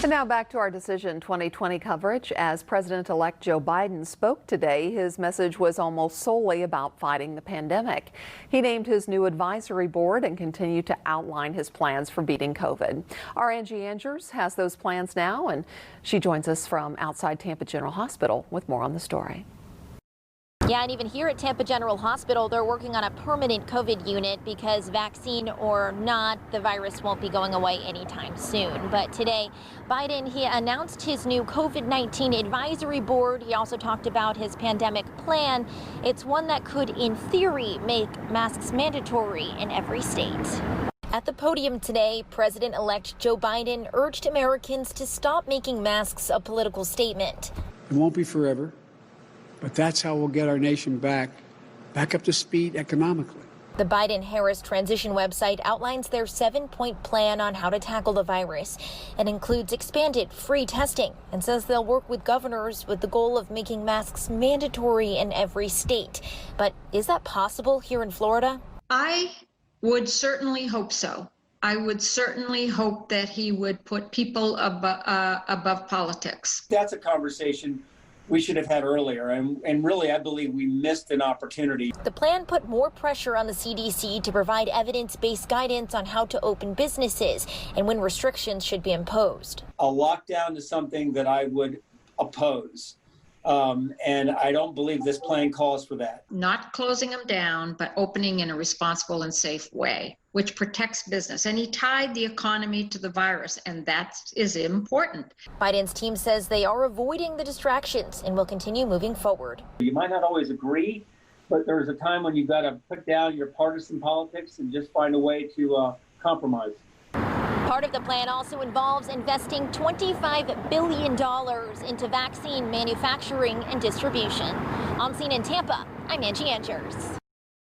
And now back to our Decision 2020 coverage. As President-elect Joe Biden spoke today, his message was almost solely about fighting the pandemic. He named his new advisory board and continued to outline his plans for beating COVID. Our Angie Andrews has those plans now, and she joins us from outside Tampa General Hospital with more on the story. Yeah, and even here at Tampa General Hospital, they're working on a permanent COVID unit because vaccine or not, the virus won't be going away anytime soon. But today, Biden, he announced his new COVID-19 advisory board. He also talked about his pandemic plan. It's one that could, in theory, make masks mandatory in every state. At the podium today, President-elect Joe Biden urged Americans to stop making masks a political statement. It won't be forever. But that's how we'll get our nation back up to speed economically. The Biden-Harris transition website outlines their 7-point plan on how to tackle the virus. It includes expanded free testing and says they'll work with governors with the goal of making masks mandatory in every state. But is that possible here in Florida? I would certainly hope so. I would certainly hope that he would put people above politics. That's a conversation we should have had earlier, and really I believe we missed an opportunity. The plan put more pressure on the CDC to provide evidence-based guidance on how to open businesses and when restrictions should be imposed. A lockdown is something that I would oppose, and I don't believe this plan calls for that. Not closing them down, but opening in a responsible and safe way, which protects business. And he tied the economy to the virus, and that is important. Biden's team says they are avoiding the distractions and will continue moving forward. You might not always agree, but there's a time when you've got to put down your partisan politics and just find a way to compromise. Part of the plan also involves investing $25 billion into vaccine manufacturing and distribution. On scene in Tampa, I'm Angie Andrews.